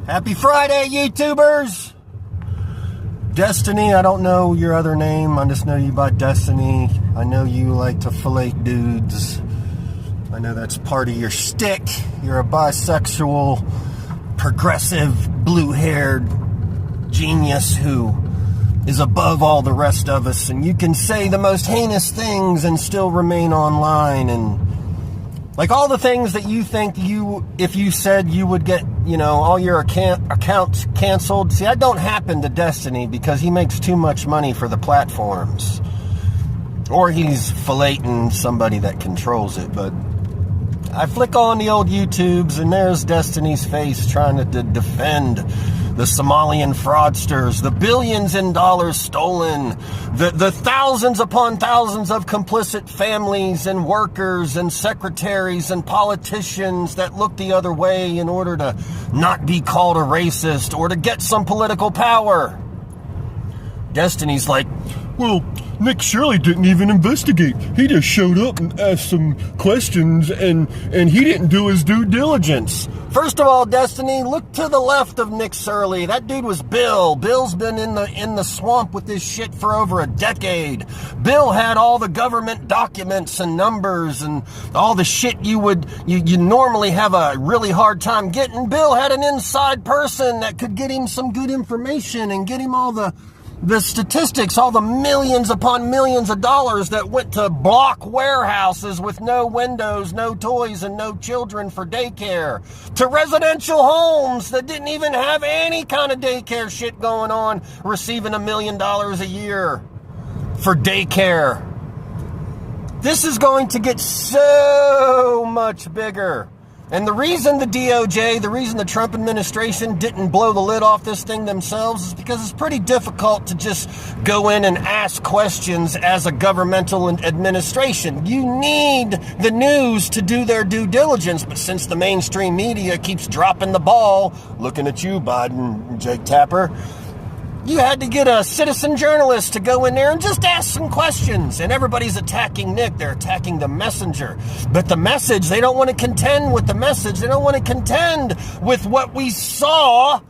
Happy Friday, YouTubers! Destiny, I don't know your other name. I just know you by Destiny. I know you like to fillet dudes. I know that's part of your shtick. You're a bisexual, progressive, blue-haired genius who is above all the rest of us. And you can say the most heinous things and still remain online. And like all the things that you think if you said you would get, all your accounts canceled. See, that don't happen to Destiny because he makes too much money for the platforms. Or he's filleting somebody that controls it. But I flick on the old YouTubes and there's Destiny's face trying to defend the Somalian fraudsters, the billions in dollars stolen, the thousands upon thousands of complicit families and workers and secretaries and politicians that look the other way in order to not be called a racist or to get some political power. Destiny's like, well, Nick Shirley didn't even investigate. He just showed up and asked some questions and he didn't do his due diligence. First of all, Destiny, look to the left of Nick Shirley. That dude was Bill. Bill's been in the swamp with this shit for over a decade. Bill had all the government documents and numbers and all the shit you normally have a really hard time getting. Bill had an inside person that could get him some good information and get him all the statistics, all the millions upon millions of dollars that went to block warehouses with no windows, no toys, and no children for daycare, to residential homes that didn't even have any kind of daycare shit going on, receiving $1 million a year for daycare. This is going to get so much bigger. And the reason the DOJ, the reason the Trump administration didn't blow the lid off this thing themselves is because it's pretty difficult to just go in and ask questions as a governmental administration. You need the news to do their due diligence, but since the mainstream media keeps dropping the ball, looking at you, Biden, Jake Tapper, you had to get a citizen journalist to go in there and just ask some questions. And everybody's attacking Nick. They're attacking the messenger. But the message, they don't want to contend with the message. They don't want to contend with what we saw.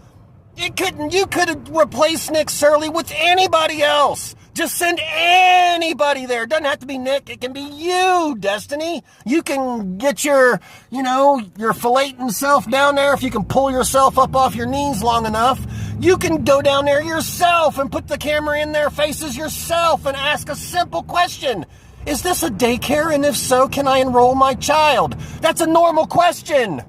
You could replace Nick Shirley with anybody else. Just send anybody there. It doesn't have to be Nick. It can be you, Destiny. You can get your filleting self down there. If you can pull yourself up off your knees long enough, you can go down there yourself and put the camera in their faces yourself and ask a simple question. Is this a daycare? And if so, can I enroll my child? That's a normal question.